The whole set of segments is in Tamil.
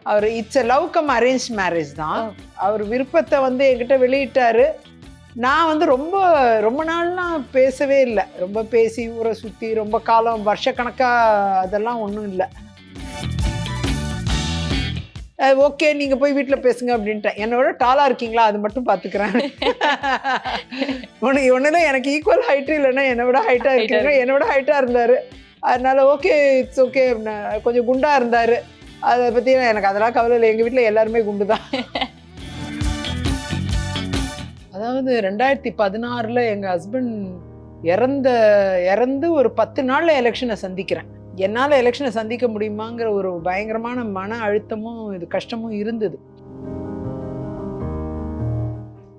Our it's a love come arrange marriage தான். அவர் விருப்பத்தை வந்து என்கிட்ட வெளியிட்டாரு. நான் வந்து ரொம்ப ரொம்ப நாள்லாம் பேசவே இல்லை. ரொம்ப பேசி ஊரை சுற்றி ரொம்ப காலம் வருஷக்கணக்காக அதெல்லாம் ஒன்றும் இல்லை. ஓகே நீங்கள் போய் வீட்டில் பேசுங்க அப்படின்ட்டேன். என்னோட டாலாக இருக்கீங்களா அது மட்டும் பார்த்துக்கிறேன். ஒன்றுல எனக்கு ஈக்குவல் ஹைட்டு இல்லைன்னா என்னை விட ஹைட்டாக இருக்கீங்க. என்னை விட ஹைட்டாக இருந்தார். அதனால ஓகே இட்ஸ் ஓகே. கொஞ்சம் குண்டாக இருந்தார். அதை பற்றி எனக்கு அதெல்லாம் கவலை இல்லை. எங்கள் வீட்டில் எல்லாருமே குண்டு தான். அதாவது 2016 எங்கள் ஹஸ்பண்ட் இறந்து ஒரு 10 நாளில் எலெக்ஷனை சந்திக்கிறேன். என்னால் எலெக்ஷனை சந்திக்க முடியுமாங்கிற ஒரு பயங்கரமான மன அழுத்தமும் இது கஷ்டமும் இருந்தது.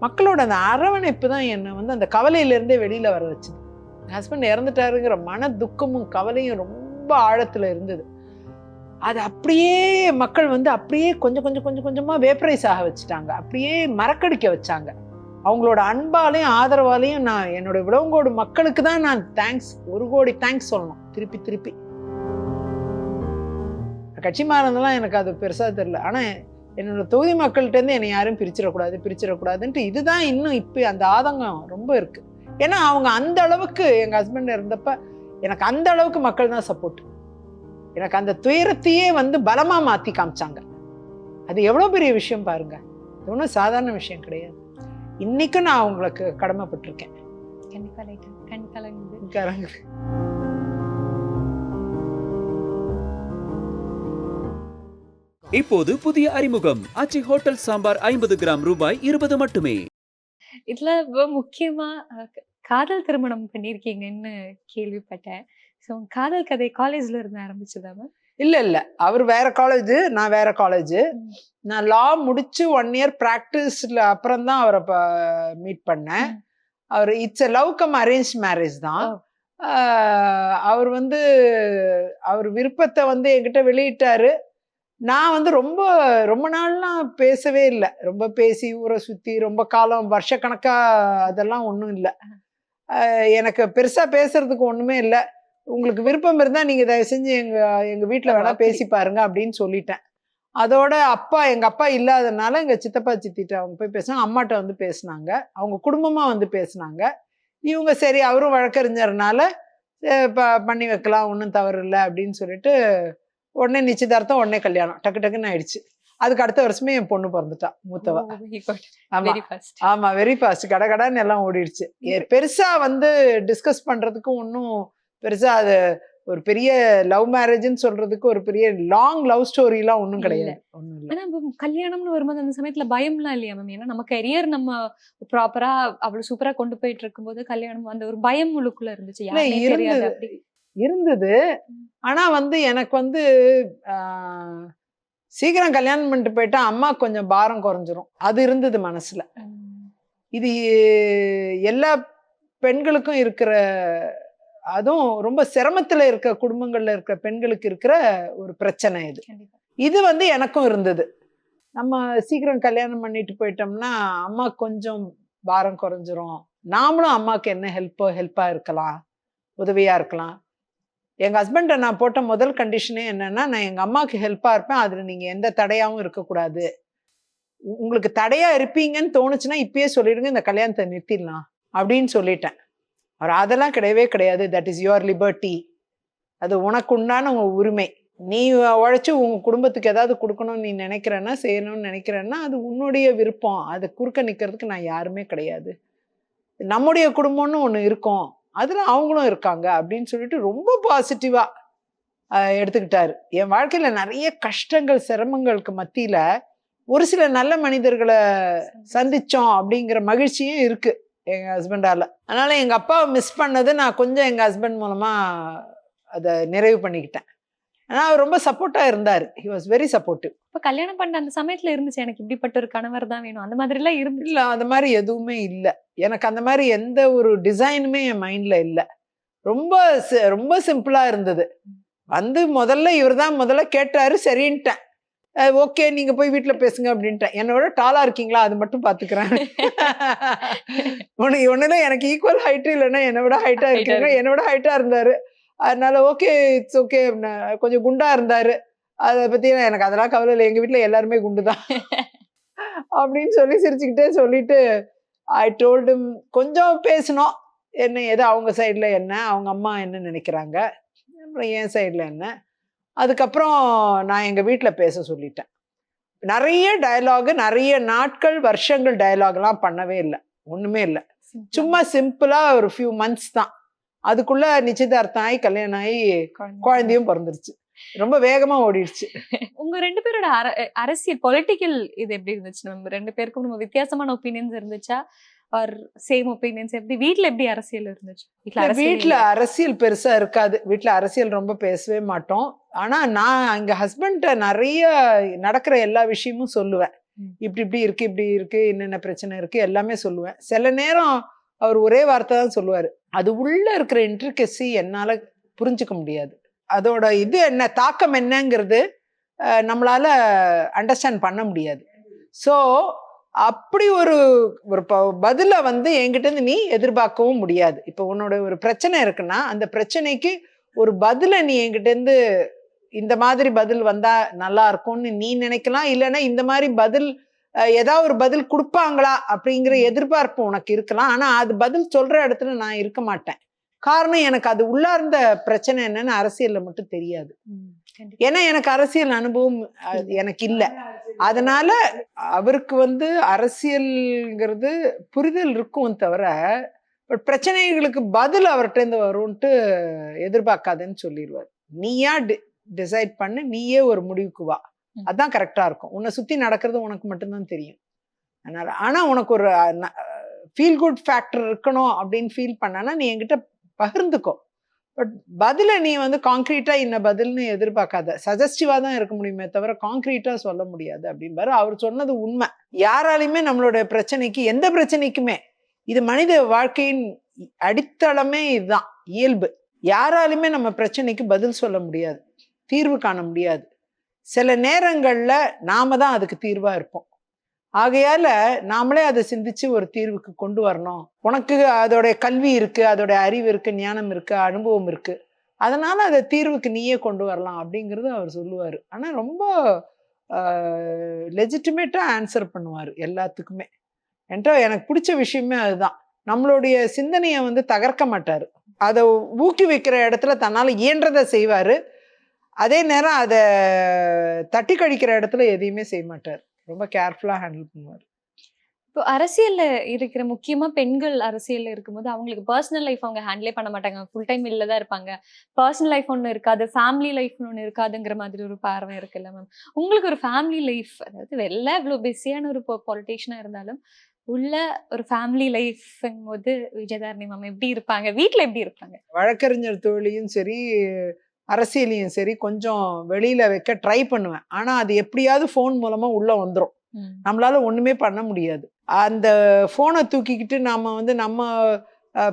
மக்களோட அந்த அரவணைப்பு தான் என்னை வந்து அந்த கவலையிலேருந்தே வெளியில் வர வச்சுது. என் ஹஸ்பண்ட் இறந்துட்டாருங்கிற மன துக்கமும் கவலையும் ரொம்ப ஆழத்தில் இருந்தது. அது அப்படியே மக்கள் வந்து அப்படியே கொஞ்சம் கொஞ்சம் கொஞ்சம் கொஞ்சமாக வேப்பரைஸ் ஆக வச்சுட்டாங்க. அப்படியே மறக்கடிக்க வச்சாங்க. அவங்களோட அன்பாலையும் ஆதரவாலையும் நான் என்னோட விளவங்கோடு மக்களுக்கு தான் நான் ஒரு கோடி தேங்க்ஸ் சொல்லணும். திருப்பி திருப்பி கட்சி மாறினதெல்லாம் எனக்கு அது பெருசாக தெரியல. ஆனால் என்னோட தொகுதி மக்கள்கிட்டேருந்து என்னை யாரும் பிரிச்சிடக்கூடாதுன்ட்டு இதுதான் இன்னும் இப்போ அந்த ஆதங்கம் ரொம்ப இருக்குது. ஏன்னா அவங்க அந்த அளவுக்கு எங்கள் ஹஸ்பண்ட் இருந்தப்ப எனக்கு அந்த அளவுக்கு மக்கள் தான் சப்போர்ட். எனக்கு அந்த துயரத்தையே வந்து பலமாக மாற்றி காமிச்சாங்க. அது எவ்வளோ பெரிய விஷயம் பாருங்க. இது ஒன்றும் சாதாரண விஷயம் கிடையாது. இன்னைக்கும் நான் அவங்களுக்கு கடமைப்பட்டிருக்கேன். இப்போது புதிய அறிமுகம் ஆச்சி ஹோட்டல் சாம்பார் 50 கிராம் ரூபாய் 20 மட்டுமே. இதுல முக்கியமா காதல் திருமணம் பண்ணிருக்கீங்கன்னு கேள்விப்பட்டேன். ஸோ காதல் கதை காலேஜ்ல இருந்து ஆரம்பிச்சதா? இல்லை, அவர் வேற காலேஜ், நான் வேற காலேஜ். நான் லா முடிச்சு 1 இயர் ப்ராக்டிஸ்ல அப்புறம் தான் அவரை மீட் பண்ணேன். அவர் it's a love come arrange marriage தான். அவர் வந்து அவர் விருப்பத்தை வந்து என்கிட்ட வெளியிட்டாரு. நான் வந்து ரொம்ப ரொம்ப நாள்லாம் பேசவே இல்லை. ரொம்ப பேசி ஊரை சுற்றி ரொம்ப காலம் வருஷக்கணக்காக அதெல்லாம் ஒன்றும் இல்லை. எனக்கு பெருசாக பேசுறதுக்கு ஒன்றுமே இல்லை. உங்களுக்கு விருப்பம் இருந்தால் நீங்கள் தயவு செஞ்சு எங்கள் வீட்டில் வேணால் பேசி பாருங்க அப்படின்னு சொல்லிட்டேன். அதோட எங்கள் அப்பா இல்லாதனால எங்கள் சித்தப்பா சித்திட்ட அவங்க போய் பேசினாங்க. அம்மாட்ட வந்து பேசினாங்க. அவங்க குடும்பமாக வந்து பேசினாங்க. இவங்க சரி அவரும் வழக்கறிஞர்னால பண்ணி வைக்கலாம், ஒன்றும் தவறு இல்லை அப்படின்னு சொல்லிட்டு உடனே நிச்சயதார்த்தம், உடனே கல்யாணம் டக்குன்னு ஆயிடுச்சு. அதுக்கு அடுத்த வருஷமே என் பொண்ணு பிறந்துட்டா, மூத்தவ. ஆமா, வெரி ஃபாஸ்ட். கடகடான்னு எல்லாம் ஓடிடுச்சு. பெருசா வந்து டிஸ்கஸ் பண்றதுக்கு ஒன்றும் பெருசா அது ஒரு பெரிய லவ் மேரேஜ்னு சொல்றதுக்கு ஒரு பெரிய லாங் லவ் ஸ்டோரிலாம் ஒன்றும் கிடையாது. ஆனா கல்யாணம்னு வரும்போது அந்த சமயத்துல பயம்லாம் இல்லையா மேம்? ஏன்னா நம்ம கரியர் நம்ம ப்ராப்பரா அவ்வளவு சூப்பரா கொண்டு போயிட்டு இருக்கும்போது கல்யாணம் அந்த ஒரு பயம் உள்ளுக்குள்ள இருந்துச்சு. இருந்தது. ஆனா வந்து எனக்கு வந்து சீக்கிரம் கல்யாணம் பண்ணிட்டு போயிட்டா அம்மா கொஞ்சம் பாரம் குறைஞ்சிரும், அது இருந்தது மனசுல. இது எல்லா பெண்களுக்கும் இருக்கிற, அதுவும் ரொம்ப சிரமத்துல இருக்க குடும்பங்கள்ல இருக்கிற பெண்களுக்கு இருக்கிற ஒரு பிரச்சனை இது. இது வந்து எனக்கும் இருந்தது. நம்ம சீக்கிரம் கல்யாணம் பண்ணிட்டு போயிட்டோம்னா அம்மா கொஞ்சம் பாரம் குறைஞ்சிரும். நாமளும் அம்மாவுக்கு என்ன ஹெல்ப்பா இருக்கலாம், உதவியா இருக்கலாம். எங்க ஹஸ்பண்டை நான் போட்ட முதல் கண்டிஷனே என்னன்னா, நான் எங்க அம்மாவுக்கு ஹெல்ப்பா இருப்பேன். அதுல நீங்க எந்த தடையாவும் இருக்கக்கூடாது. உங்களுக்கு தடையா இருப்பீங்கன்னு தோணுச்சுன்னா இப்பயே சொல்லிடுங்க, இந்த கல்யாணத்தை நிறுத்திடலாம் அப்படின்னு சொல்லிட்டேன். அவர் அதெல்லாம் கிடையவே கிடையாது. That is your liberty. அது உனக்கு உண்டான உங்க உரிமை. நீ உழைச்சி உங்க குடும்பத்துக்கு ஏதாவது கொடுக்கணும்னு நீ நினைக்கிறேன்னா, செய்யணும்னு நினைக்கிறேன்னா அது உன்னுடைய விருப்பம். அது குறுக்க நிற்கிறதுக்கு நான் யாருமே கிடையாது. நம்முடைய குடும்பம்னு ஒன்று இருக்கும், அதில் அவங்களும் இருக்காங்க அப்படின்னு சொல்லிட்டு ரொம்ப பாசிட்டிவா எடுத்துக்கிட்டாரு. என் வாழ்க்கையில நிறைய கஷ்டங்கள் சிரமங்களுக்கு மத்தியில ஒரு சில நல்ல மனிதர்களை சந்திச்சோம் அப்படிங்கிற மகிழ்ச்சியும் இருக்கு எங்க ஹஸ்பண்டால. அதனால எங்க அப்பாவை மிஸ் பண்ணது நான் கொஞ்சம் எங்க ஹஸ்பண்ட் மூலமா அதை நிறைவு பண்ணிக்கிட்டேன். ஆனா அவர் ரொம்ப சப்போர்ட்டா இருந்தாரு. He was very supportive. இப்ப கல்யாணம் பண்ண அந்த சமயத்துல இருந்துச்சு எனக்கு இப்படிப்பட்ட ஒரு கணவர் தான் வேணும், அந்த மாதிரி எல்லாம் இருந்து இல்ல, அந்த மாதிரி எதுவுமே இல்லை எனக்கு. அந்த மாதிரி எந்த ஒரு டிசைனுமே என் மைண்ட்ல இல்லை. ரொம்ப ரொம்ப சிம்பிளா இருந்தது. வந்து முதல்ல கேட்டாரு, சரின்ட்டேன். ஓகே நீங்க போய் வீட்டுல பேசுங்க அப்படின்ட்டேன். என்னோட டாலா இருக்கீங்களா அது மட்டும் பாத்துக்கிறேன். ஒண்ணுல எனக்கு ஈக்குவல் ஹைட்டு இல்லைன்னா என்னை விட ஹைட்டா இருக்கீங்க. என்னை விட ஹைட்டா இருந்தாரு. அதனால ஓகே இட்ஸ் ஓகே. கொஞ்சம் குண்டா இருந்தாரு. அதை பத்தி எனக்கு அதெல்லாம் கவலை இல்லை, எங்க வீட்டுல எல்லாருமே குண்டுதான் அப்படின்னு சொல்லி சிரிச்சுக்கிட்டே சொல்லிட்டு ஐ டோல்டு கொஞ்சம் பேசினோம். என்ன ஏதோ அவங்க சைடில் என்ன, அவங்க அம்மா என்ன நினைக்கிறாங்க, அப்புறம் என் சைடில் என்ன. அதுக்கப்புறம் நான் எங்கள் வீட்டில் பேச சொல்லிட்டேன். நிறைய டயலாகு, நிறைய நாட்கள் வருஷங்கள் டயலாக்லாம் பண்ணவே இல்லை, ஒன்றுமே இல்லை. சும்மா சிம்பிளாக ஒரு ஃபியூ மந்த்ஸ் தான். அதுக்குள்ள நிச்சயதார்த்தம் ஆகி கல்யாணம் ஆகி குழந்தையும் பிறந்துருச்சு. ரொம்ப வேகமா ஓடிடுச்சு. உங்க 2 பேரோட அரசியல் பொலிட்டிக்கல் இது எப்படி இருந்துச்சு? நம்ம 2 பேருக்கும் நம்ம வித்தியாசமான ஒப்பீனியன்ஸ் இருந்துச்சா ஆர் சேம் ஒப்பீனியன்ஸ்? எப்படி வீட்ல எப்படி அரசியல் இருந்துச்சு? வீட்ல அரசியல் பெருசா இருக்காது. வீட்ல அரசியல் ரொம்ப பேசவே மாட்டோம். ஆனா நான் எங்க ஹஸ்பண்ட நிறைய நடக்கிற எல்லா விஷயமும் சொல்லுவேன். இப்படி இப்படி இருக்கு, இப்படி இருக்கு, என்னென்ன பிரச்சனை இருக்கு எல்லாமே சொல்லுவேன். சில நேரம் அவர் ஒரே வார்த்தை தான் சொல்லுவாரு. அது உள்ள இருக்கிற இன்ட்ரிகசி என்னால புரிஞ்சுக்க முடியாது. அதோட இது என்ன, தாக்கம் என்னங்கிறது நம்மளால அண்டர்ஸ்டாண்ட் பண்ண முடியாது. ஸோ அப்படி ஒரு பதிலை என்கிட்ட இருந்து நீ எதிர்பார்க்கவும் முடியாது. இப்போ உன்னோட ஒரு பிரச்சனை இருக்குன்னா அந்த பிரச்சனைக்கு ஒரு பதிலை நீ என்கிட்ட இருந்து இந்த மாதிரி பதில் வந்தா நல்லா இருக்கும்னு நீ நினைக்கலாம். இல்லைன்னா இந்த மாதிரி பதில் ஏதாவது ஒரு பதில் கொடுப்பாங்களா அப்படிங்கிற எதிர்பார்ப்பு உனக்கு இருக்கலாம். ஆனா அது பதில் சொல்ற இடத்துல நான் இருக்க மாட்டேன். காரணம், எனக்கு அது உள்ளார்ந்த பிரச்சனை என்னன்னு அரசியல்ல மட்டும் தெரியாது. ஏன்னா எனக்கு அரசியல் அனுபவம் எனக்கு இல்லை. அதனால அவருக்கு அரசியல்ங்கிறது புரிதல் இருக்கும் தவிர பிரச்சனைகளுக்கு பதில் அவர்கிட்ட இருந்து வரும்ட்டு எதிர்பார்க்காதுன்னு சொல்லிடுவார். நீயா டிசைட் பண்ணு, நீயே ஒரு முடிவுக்கு வா, அதான் கரெக்டா இருக்கும். உன்னை சுத்தி நடக்கிறது உனக்கு மட்டும்தான் தெரியும். அதனால ஆனா உனக்கு ஒரு ஃபீல் குட் ஃபேக்டர் இருக்கணும் அப்படின்னு ஃபீல் பண்ணனா நீ என்கிட்ட பகிர்ந்துக்கோ. பட் பதில நீ கான்கிரீட்டா இன்ன பதில்னு எதிர்பார்க்காத. சஜஸ்டிவா தான் இருக்க முடியுமே தவிர கான்கிரீட்டா சொல்ல முடியாது அப்படின்பாரு. அவர் சொன்னது உண்மை. யாராலையுமே நம்மளோட பிரச்சனைக்கு, எந்த பிரச்சனைக்குமே, இது மனித வாழ்க்கையின் அடித்தளமே இதுதான், இயல்பு. யாராலுமே நம்ம பிரச்சனைக்கு பதில் சொல்ல முடியாது, தீர்வு காண முடியாது. சில நேரங்கள்ல நாம தான் அதுக்கு தீர்வா இருப்போம். ஆகையால நாமளே அதை சிந்திச்சு ஒரு தீர்வுக்கு கொண்டு வரணும். உனக்கு அதோட கல்வி இருக்கு, அதோட அறிவு இருக்கு, ஞானம் இருக்கு, அனுபவம் இருக்கு, அதனால அதை தீர்வுக்கு நீயே கொண்டு வரலாம் அப்படிங்கிறது அவர் சொல்லுவார். ஆனா ரொம்ப லெஜிட்டிமேட்டா ஆன்சர் பண்ணுவார் எல்லாத்துக்குமே. என்கிட்ட எனக்கு பிடிச்ச விஷயமே அதுதான். நம்மளுடைய சிந்தனையை தகர்க்க மாட்டாரு. அதை ஊக்கி வைக்கிற இடத்துல தன்னால இயன்றதை செய்வாரு. அதே நேரம் அதை தட்டி கழிக்கிற இடத்துல எதையுமே செய்ய மாட்டார். ரொம்ப கேர்ஃபுல்லா ஹேண்டில் பண்ணுவார். இப்போ அரசியல்ல இருக்கிற முக்கியமா பெண்கள் அரசியல்ல இருக்கும்போது அவங்களுக்கு பர்சனல் லைஃப் அவங்க ஹேண்டிலே பண்ண மாட்டாங்க. ஃபுல் டைம் இல்ல தான் இருப்பாங்க. பர்சனல் லைஃப் ஒன்று இருக்காது, ஃபேமிலி லைஃப் ஒன்று இருக்காதுங்கிற மாதிரி ஒரு பார்வை இருக்குல்ல மேம்? உங்களுக்கு ஒரு ஃபேமிலி லைஃப், அதாவது வெளில இவ்வளோ பிஸியான ஒரு பொலிட்டீஷியனா இருந்தாலும் உள்ள ஒரு ஃபேமிலி லைஃப்ங்கும் போது விஜயதாரணி மேம் எப்படி இருப்பாங்க? வீட்டில் எப்படி இருப்பாங்க? வழக்கறிஞர் தொழிலையும் சரி, அரசியலையும் சரி கொஞ்சம் வெளியில வைக்க ட்ரை பண்ணுவேன். ஆனா அது எப்படியாவது ஃபோன் மூலமா உள்ள வந்துடும். நம்மளால ஒண்ணுமே பண்ண முடியாது. அந்த போனை தூக்கிக்கிட்டு நாம நம்ம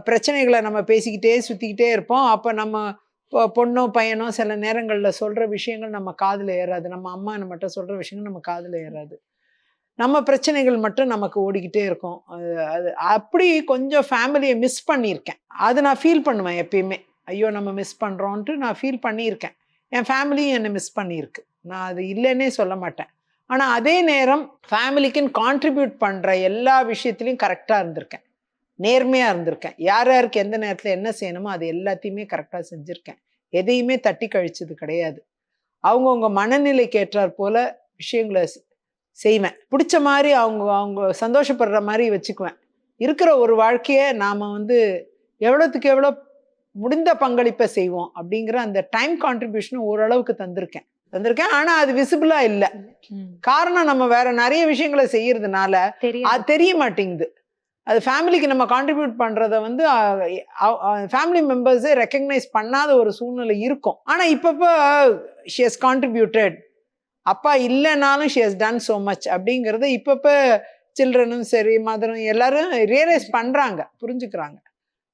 பிரச்சனைகளை நம்ம பேசிக்கிட்டே சுத்திக்கிட்டே இருப்போம். அப்ப நம்ம பொண்ணோ பையனோ சில நேரங்கள்ல சொல்ற விஷயங்கள் நம்ம காதுல ஏறாது. நம்ம அம்மா நம்மகிட்ட சொல்ற விஷயங்கள் நம்ம காதுல ஏறாது. நம்ம பிரச்சனைகள் மட்டும் நமக்கு ஓடிக்கிட்டே இருக்கும். அது அப்படி கொஞ்சம் ஃபேமிலியை மிஸ் பண்ணியிருக்கேன். அது நான் ஃபீல் பண்ணுவேன் எப்பயுமே. ஐயோ நம்ம மிஸ் பண்ணுறோன்ட்டு நான் ஃபீல் பண்ணியிருக்கேன். என் ஃபேமிலியும் என்னை மிஸ் பண்ணியிருக்கு. நான் அது இல்லைன்னே சொல்ல மாட்டேன். ஆனால் அதே நேரம் ஃபேமிலிக்குன்னு கான்ட்ரிபியூட் பண்ணுற எல்லா விஷயத்துலையும் கரெக்டாக இருந்திருக்கேன், நேர்மையாக இருந்திருக்கேன். யார் யாருக்கு எந்த நேரத்தில் என்ன செய்யணுமோ அது எல்லாத்தையுமே கரெக்டாக செஞ்சுருக்கேன். எதையுமே தட்டி கழிச்சது கிடையாது. அவங்கவுங்க மனநிலைக்கு ஏற்றாற் போல விஷயங்களை செய்வேன். பிடிச்ச மாதிரி அவங்க சந்தோஷப்படுற மாதிரி வச்சுக்குவேன். இருக்கிற ஒரு வாழ்க்கையை நாம் எவ்வளோத்துக்கு எவ்வளோ முடிந்த பங்களிப்பை செய்வோம் அப்படிங்கிற அந்த டைம் கான்ட்ரிபியூஷன் ஓரளவுக்கு தந்திருக்கேன். ஆனால் அது விசிபிளா இல்லை. காரணம், நம்ம வேற நிறைய விஷயங்களை செய்யறதுனால அது தெரிய மாட்டேங்குது. அது ஃபேமிலிக்கு நம்ம கான்ட்ரிபியூட் பண்றத ஃபேமிலி மெம்பர்ஸே ரெக்கக்னைஸ் பண்ணாத ஒரு சூழ்நிலை இருக்கும். ஆனால் இப்பப்போ ஷி ஹஸ் கான்ட்ரிபியூட்டட், அப்பா இல்லைனாலும் she has done so much அப்படிங்கிறத இப்பப்போ சில்ட்ரனும் சரி மதரும் எல்லாரும் ரியலைஸ் பண்றாங்க, புரிஞ்சுக்கிறாங்க.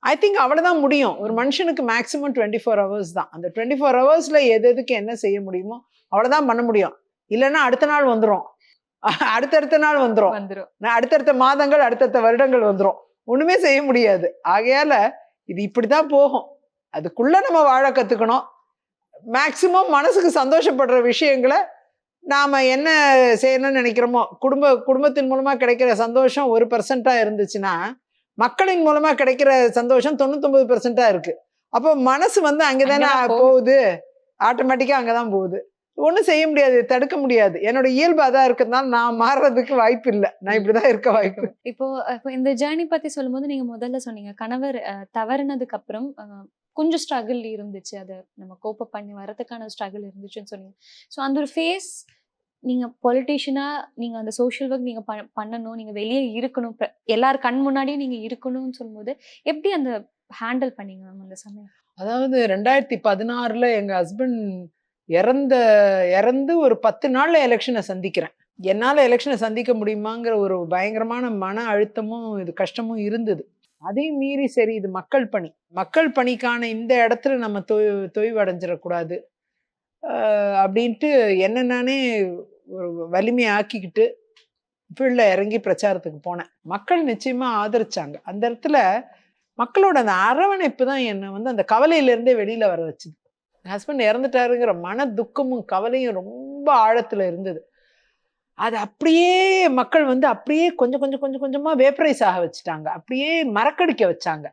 ஐ திங்க் அவ்வளோதான் முடியும். ஒரு மனுஷனுக்கு மேக்ஸிமம் 24 hours தான். அந்த 24 hours எதுக்கு என்ன செய்ய முடியுமோ அவ்வளோதான் பண்ண முடியும். இல்லைன்னா அடுத்த நாள் வந்துடும், அடுத்தடுத்த நாள் வந்துடும், அடுத்தடுத்த மாதங்கள் அடுத்தடுத்த வருடங்கள் வந்துடும், ஒன்றுமே செய்ய முடியாது. ஆகையால இது இப்படி தான் போகும். அதுக்குள்ள நம்ம வாழ கற்றுக்கணும். மேக்சிமம் மனசுக்கு சந்தோஷப்படுற விஷயங்களை நாம் என்ன செய்யணும்னு நினைக்கிறோமோ, குடும்பத்தின் மூலமாக கிடைக்கிற சந்தோஷம் 1% இருந்துச்சுன்னா, மக்களின் மூலமாக கிடைக்கிற சந்தோஷம் 99% இருக்குது. அப்போ மனசு வந்து அங்கே தானே போகுது, ஆட்டோமேட்டிக்காக அங்கே தான் போகுது. ஒன்றும் செய்ய முடியாது, தடுக்க முடியாது. என்னோட இயல்பு அதான் இருக்கிறதுனால நான் மாறுறதுக்கு வாய்ப்பு இல்லை. நான் இப்படிதான் இருக்க வாய்ப்பு. இப்போ இந்த ஜேர்னி பத்தி சொல்லும்போது நீங்க முதல்ல சொன்னீங்க கணவர் தவறுனதுக்கு அப்புறம் கொஞ்சம் ஸ்ட்ரகிள் இருந்துச்சு, அதை நம்ம கோப்ப பண்ணி வரதுக்கான ஸ்ட்ரகிள் இருந்துச்சுன்னு சொன்னீங்க. ஸோ அந்த ஒரு ஃபேஸ் நீங்க பொலிட்டீஷியனா நீங்க அந்த சோஷியல் ஒர்க் நீங்க பண்ணணும், நீங்க வெளியே இருக்கணும், எல்லாரும் கண் முன்னாடியும் நீங்க இருக்கணும்னு சொல்லும்போது எப்படி அந்த ஹேண்டில் பண்ணீங்க மேம் அந்த சமயம்? அதாவது 2016 எங்க ஹஸ்பண்ட் இறந்து ஒரு 10 நாள்ல எலெக்ஷனை சந்திக்கிறேன். என்னால எலெக்ஷனை சந்திக்க முடியுமாங்கிற ஒரு பயங்கரமான மன அழுத்தமும் இது கஷ்டமும் இருந்தது. அதையும் மீறி சரி இது மக்கள் பணிக்கான இந்த இடத்துல நம்ம தொய்வு அடைஞ்சிடக்கூடாது அப்படின்ட்டு என்ன நானே ஒரு வலிமையை ஆக்கிக்கிட்டு ஃபீல்டில் இறங்கி பிரச்சாரத்துக்கு போனேன். மக்கள் நிச்சயமா ஆதரிச்சாங்க. அந்த இடத்துல மக்களோட அந்த அரவணைப்பு தான் என்னை வந்து அந்த கவலையிலேருந்தே வெளியில வர வச்சுது. ஹஸ்பண்ட் இறந்துட்டாருங்கிற மன துக்கமும் கவலையும் ரொம்ப ஆழத்துல இருந்தது. அது அப்படியே மக்கள் வந்து அப்படியே கொஞ்சமா வேப்பரைஸ் ஆக வச்சுட்டாங்க, அப்படியே மறக்கடிக்க வச்சாங்க.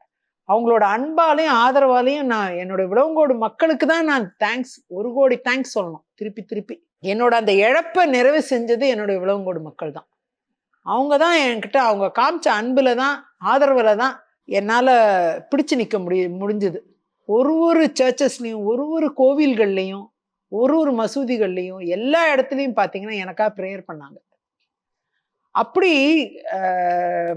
அவங்களோட அன்பாலையும் ஆதரவாலையும் நான் என்னோட விளவங்கோடு மக்களுக்கு தான் நான் ஒரு கோடி தேங்க்ஸ் சொல்லணும். திருப்பி என்னோட அந்த இழப்பை நிறைவு செஞ்சது என்னோட விளவங்கோடு மக்கள் தான். அவங்க தான் என்கிட்ட அவங்க காமிச்ச அன்புல தான் ஆதரவுல தான் என்னால் பிடிச்சு நிற்க முடிஞ்சது. ஒரு சர்ச்சஸ்லையும் ஒரு கோவில்கள்லையும் ஒரு மசூதிகள்லையும் எல்லா இடத்துலையும் பார்த்தீங்கன்னா எனக்காக ப்ரேயர் பண்ணாங்க. அப்படி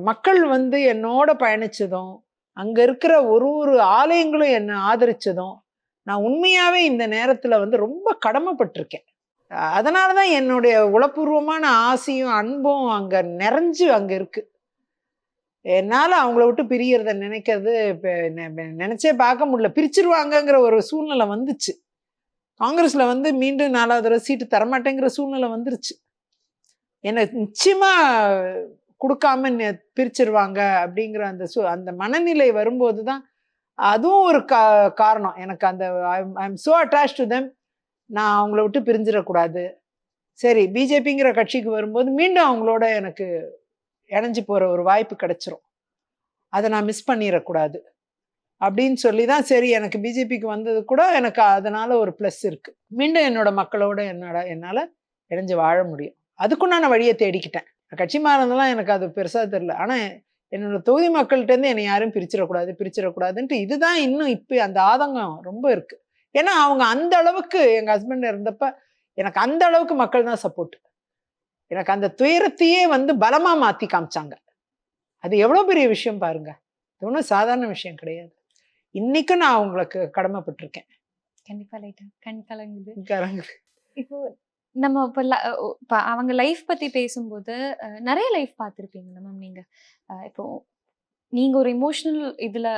மக்கள் வந்து என்னோட பயணிச்சதும் அங்கே இருக்கிற ஒரு ஆலயங்களும் என்னை ஆதரிச்சதும் நான் உண்மையாகவே இந்த நேரத்தில் வந்து ரொம்ப கடமைப்பட்டிருக்கேன். அதனால தான் என்னுடைய உளப்பூர்வமான ஆசையும் அன்பும் அங்கே நிறைஞ்சு அங்கே இருக்குது. என்னால் அவங்கள விட்டு பிரியறத நினைக்கிறது இப்போ நினச்சே பார்க்க முடியல. பிரிச்சிருவாங்கங்கிற ஒரு சூழ்நிலை வந்துச்சு. காங்கிரஸில் வந்து மீண்டும் 4வது தடவை சீட்டு தரமாட்டேங்கிற சூழ்நிலை வந்துருச்சு. என்னை நிச்சயமாக கொடுக்காம பிரிச்சிருவாங்க அப்படிங்கிற அந்த மனநிலை வரும்போது தான் அதுவும் ஒரு காரணம். எனக்கு அந்த I am so attach to them. நான் அவங்கள விட்டு பிரிஞ்சிடக்கூடாது. சரி, பிஜேபிங்கிற கட்சிக்கு வரும்போது மீண்டும் அவங்களோட எனக்கு இணைஞ்சு போகிற ஒரு வாய்ப்பு கிடைச்சிரும், அதை நான் மிஸ் பண்ணிடக்கூடாது அப்படின்னு சொல்லி தான் சரி எனக்கு பிஜேபிக்கு வந்தது கூட எனக்கு அதனால ஒரு ப்ளஸ் இருக்குது. மீண்டும் என்னோட மக்களோட என்னால் இணைஞ்சு வாழ முடியும். அதுக்கும் நான் வழியை தேடிக்கிட்டேன். கட்சி மாறதெல்லாம் எனக்கு அது பெருசாக தெரில. ஆனால் என்னோட தொகுதி மக்கள்கிட்டேருந்து என்னை யாரும் பிரிச்சிடக்கூடாதுன்ட்டு இதுதான் இன்னும் இப்போ அந்த ஆதங்கம் ரொம்ப இருக்குது. ஏன்னா அவங்க அந்த அளவுக்கு எங்கள் ஹஸ்பண்ட் இருந்தப்ப எனக்கு அந்த அளவுக்கு மக்கள் தான் சப்போர்ட். எனக்கு அந்த துயரத்தையே வந்து பலமாக மாற்றி காமிச்சாங்க. அது எவ்வளோ பெரிய விஷயம் பாருங்க. இது ஒன்றும் சாதாரண விஷயம் கிடையாது. இன்னைக்கும் நான் அவங்களுக்கு கடமைப்பட்டிருக்கேன். கண்டிப்பா லைட்டா கண் கலங்குது. இப்போ நம்ம இப்போ அவங்க லைஃப் பத்தி பேசும்போது நிறைய லைஃப் பார்த்துருப்பீங்க மேம். நீங்க இப்போ நீங்க ஒரு இமோஷனல் இதுல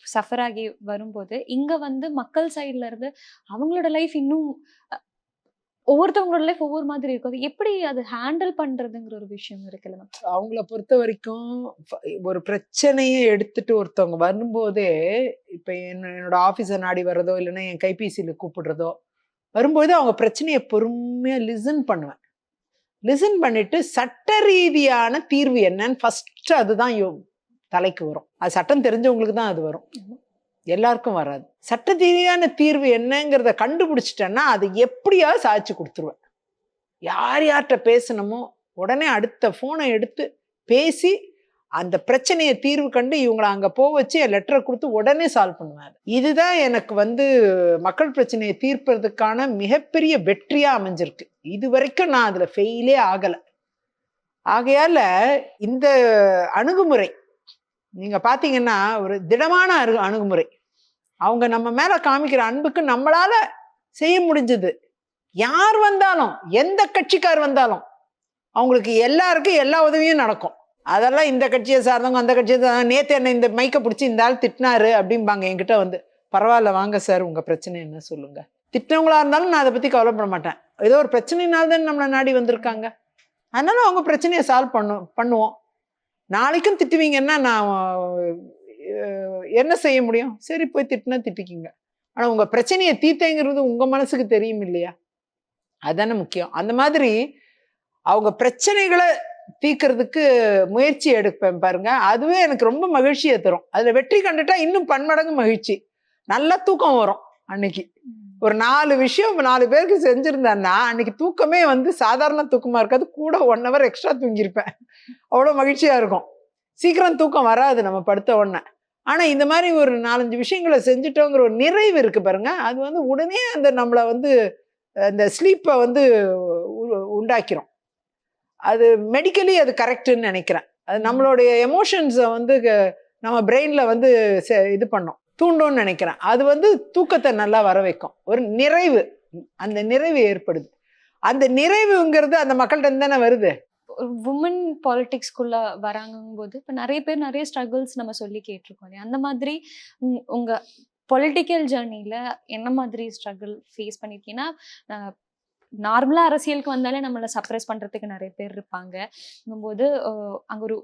சஃபர் ஆகி வரும்போது இங்க வந்து மக்கள் சைட்ல இருந்து அவங்களோட லைஃப் இன்னும் ஒவ்வொருத்தவங்களோட லைஃப் ஒவ்வொரு மாதிரி இருக்கும். அது எப்படி அது ஹேண்டில் பண்றதுங்கிற ஒரு விஷயம் இருக்குல்ல மேம். அவங்கள பொறுத்த வரைக்கும் ஒரு பிரச்சனையை எடுத்துட்டு ஒருத்தவங்க வரும்போதே இப்போ என்னோட ஆஃபீஸை நாடி வர்றதோ இல்லைன்னா என் கைபேசியில் கூப்பிடுறதோ வரும்போது அவங்க பிரச்சனையை பொறுமையாக லிசன் பண்ணுவேன். லிசன் பண்ணிட்டு சட்ட ரீதியான தீர்வு என்னன்னு ஃபர்ஸ்ட் அதுதான் தலைக்கு வரும். அது சட்டம் தெரிஞ்சவங்களுக்கு தான் அது வரும், எல்லாருக்கும் வராது. சட்ட ரீதியான தீர்வு என்னங்கிறத கண்டுபிடிச்சிட்டேன்னா அது எப்படியாவது சாதிச்சு கொடுத்துருவேன். யார்கிட்ட பேசணுமோ உடனே அடுத்த ஃபோனை எடுத்து பேசி அந்த பிரச்சனையை தீர்வு கண்டு இவங்களை அங்கே போக வச்சு என் லெட்டரை கொடுத்து உடனே சால்வ் பண்ணுவேன். இதுதான் எனக்கு வந்து மக்கள் பிரச்சனையை தீர்ப்பதற்கான மிகப்பெரிய வெற்றியாக அமைஞ்சிருக்கு. இது வரைக்கும் நான் அதில் ஃபெயிலே ஆகலை. ஆகையால் இந்த அணுகுமுறை நீங்கள் பார்த்தீங்கன்னா ஒரு திடமான அணுகுமுறை. அவங்க நம்ம மேலே காமிக்கிற அன்புக்கு நம்மளால செய்ய முடிஞ்சது. யார் வந்தாலும் எந்த கட்சிக்கார் வந்தாலும் அவங்களுக்கு எல்லாருக்கும் எல்லா உதவியும் நடக்கும். அதெல்லாம் இந்த கட்சியை சார்ந்தவங்க அந்த கட்சியை நேற்று என்ன இந்த மைக்கை பிடிச்சி இந்த ஆள் திட்டினாரு அப்படிம்பாங்க என்கிட்ட வந்து. பரவாயில்ல வாங்க சார் உங்கள் பிரச்சனை என்ன சொல்லுங்க. திட்டினவங்களா இருந்தாலும் நான் அதை பற்றி கவலைப்பட மாட்டேன். ஏதோ ஒரு பிரச்சனைனால்தான் நம்மளை நாடி வந்திருக்காங்க, அதனால அவங்க பிரச்சனையை சால்வ் பண்ணுவோம். நாளைக்கும் திட்டுவீங்கன்னா நான் என்ன செய்ய முடியும்? சரி போய் திட்டினா திட்டிக்கிங்க. ஆனா உங்க பிரச்சனையை தீர்த்தேங்கிறது உங்க மனசுக்கு தெரியும் இல்லையா? அதானே முக்கியம். அந்த மாதிரி அவங்க பிரச்சனைகளை தீர்க்கறதுக்கு முயற்சி எடுப்பேன் பாருங்க, அதுவே எனக்கு ரொம்ப மகிழ்ச்சியை தரும். அதுல வெற்றி கண்டுட்டா இன்னும் பன்மடங்கு மகிழ்ச்சி. நல்ல தூக்கம் வரும் அன்னைக்கு. ஒரு 4 விஷயம் 4 பேருக்கு செஞ்சிருந்தேன்னா அன்னைக்கு தூக்கமே வந்து சாதாரண தூக்கமா இருக்காது, கூட 1 hour எக்ஸ்ட்ரா தூங்கியிருப்பேன். அவ்வளோ மகிழ்ச்சியா இருக்கும். சீக்கிரம் தூக்கம் வராது நம்ம படுத்த உடனே. ஆனா இந்த மாதிரி ஒரு 4-5 விஷயங்களை செஞ்சுட்டோங்கிற ஒரு நிறைவு இருக்கு பாருங்க, அது வந்து உடனே அந்த நம்மளை வந்து அந்த ஸ்லீப்பை வந்து உண்டாக்கிறோம். அது மெடிக்கலி அது கரெக்டுன்னு நினைக்கிறேன். அது நம்மளுடைய எமோஷன்ஸை வந்து நம்ம பிரெயின்ல வந்து இது பண்ணோம், தூண்டும்னு நினைக்கிறேன். அது வந்து தூக்கத்தை நல்லா வர வைக்கும். ஒரு நிறைவு, அந்த நிறைவு ஏற்படுது. அந்த நிறைவுங்கிறது அந்த மக்கள்கிட்ட இருந்து தானே வருது. உமன் பாலிடிக்ஸ்குள்ள வராங்கும் போது இப்ப நிறைய பேர் நிறைய ஸ்ட்ரகிள்ஸ் நம்ம சொல்லி கேட்டிருக்கோம் இல்லையா? அந்த மாதிரி உங்க பொலிட்டிக்கல் ஜேர்னில என்ன மாதிரி ஸ்ட்ரகிள் ஃபேஸ் பண்ணிருக்கீங்கன்னா, நார்மலா அரசியலுக்கு வந்தாலே நம்மள சப்ரஸ் பண்றதுக்கு நிறைய பேர் இருப்பாங்கங்கும்போது அங்க ஒரு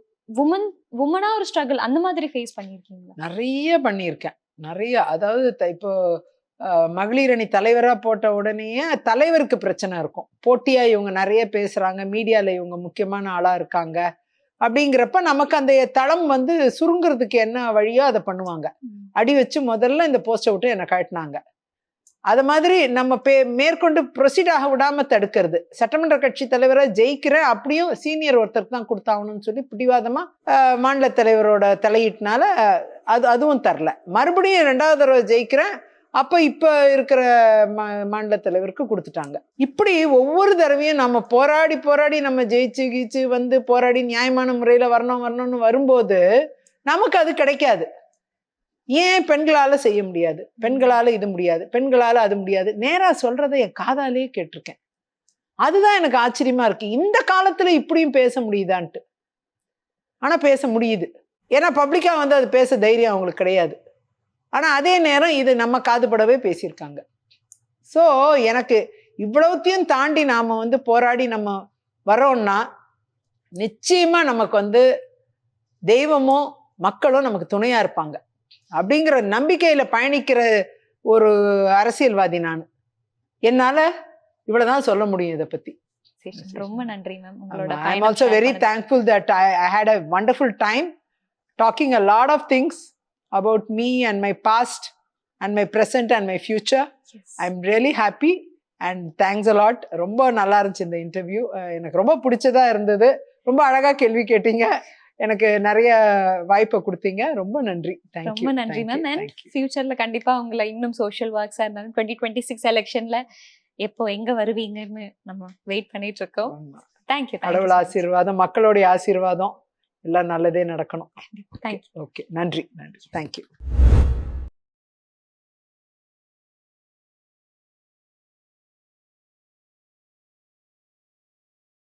உமனா ஒரு ஸ்ட்ரகிள் அந்த மாதிரி ஃபேஸ் பண்ணிருக்கீங்களா? நிறைய பண்ணியிருக்கேன், நிறைய. அதாவது இப்போ மகளிர் அணி தலைவரா போட்ட உடனேயே தலைவருக்கு பிரச்சனை இருக்கும். போட்டியா இவங்க நிறைய பேசுறாங்க, மீடியால இவங்க முக்கியமான ஆளா இருக்காங்க அப்படிங்கிறப்ப நமக்கு அந்த தளம் வந்து சுருங்குறதுக்கு என்ன வழியோ அதை பண்ணுவாங்க. அடி வச்சு முதல்ல இந்த போஸ்டை விட்டு என்னை கழட்டினாங்க. அது மாதிரி நம்ம மேற்கொண்டு ப்ரொசீட் ஆக விடாம தடுக்கிறது. சட்டமன்ற கட்சி தலைவரை ஜெயிக்கிறேன், அப்படியும் சீனியர் ஒருத்தருக்கு தான் கொடுத்தாகணும்னு சொல்லி பிடிவாதமா மாநில தலைவரோட தலையீட்டினால அதுவும் தரல. மறுபடியும் 2வது தடவை ஜெயிக்கிறேன், அப்ப இப்ப இருக்கிற மாநில தலைவருக்கு கொடுத்துட்டாங்க. இப்படி ஒவ்வொரு தடவையும் நம்ம போராடி நம்ம ஜெயிச்சு வந்து போராடி நியாயமான முறையில வரணும்னு வரும்போது நமக்கு அது கிடைக்காது. ஏன் பெண்களால செய்ய முடியாது, பெண்களால இது முடியாது, பெண்களால அது முடியாது, நேரா சொல்றதை என் காதாலே கேட்டிருக்கேன். அதுதான் எனக்கு ஆச்சரியமா இருக்கு. இந்த காலத்துல இப்படியும் பேச முடியுதான்ட்டு. ஆனா பேச முடியுது. ஏன்னா பப்ளிக்கா வந்து அது பேச தைரியம் அவங்களுக்கு கிடையாது. ஆனா அதே நேரம் இது நம்ம காதுபடவே பேசியிருக்காங்க. ஸோ எனக்கு இவ்வளவுத்தையும் தாண்டி நாம வந்து போராடி நம்ம வரோம்னா நிச்சயமா நமக்கு வந்து தெய்வமும் மக்களும் நமக்கு துணையா இருப்பாங்க அப்படிங்கிற நம்பிக்கையில பயணிக்கிற ஒரு அரசியல்வாதி நான். என்னால இவ்வளவுதான் சொல்ல முடியும் இதை பத்தி. ரொம்ப நன்றி மேம். உங்களோட I am also very thankful that I had a wonderful time talking a lot of things about me and my past and my present and my future. I'm really happy and thanks a lot. ரொம்ப நல்லா இருந்துச்சு இந்த இன்டர்வியூ. எனக்கு ரொம்ப பிடிச்சதா இருந்தது. ரொம்ப அழகா கேள்வி கேட்டீங்க, எனக்கு நிறைய வாய்ப்பை கொடுத்தீங்க. ரொம்ப நன்றி. ரொம்ப நன்றி மேம். அண்ட் ஃபியூச்சர்ல கண்டிப்பா உங்களை இன்னும் சோஷியல் ஒர்க்ஸா இருந்தாலும் 2026 எலெக்ஷன்ல எப்போ எங்க வருவீங்கன்னு நம்ம வெயிட் பண்ணிட்டு இருக்கோம். தேங்க்யூ. கடவுள் ஆசீர்வாதம், மக்களுடைய ஆசீர்வாதம், எல்லாம் நல்லதே நடக்கணும். தேங்க்யூ. ஓகே, நன்றி. தேங்க்யூ.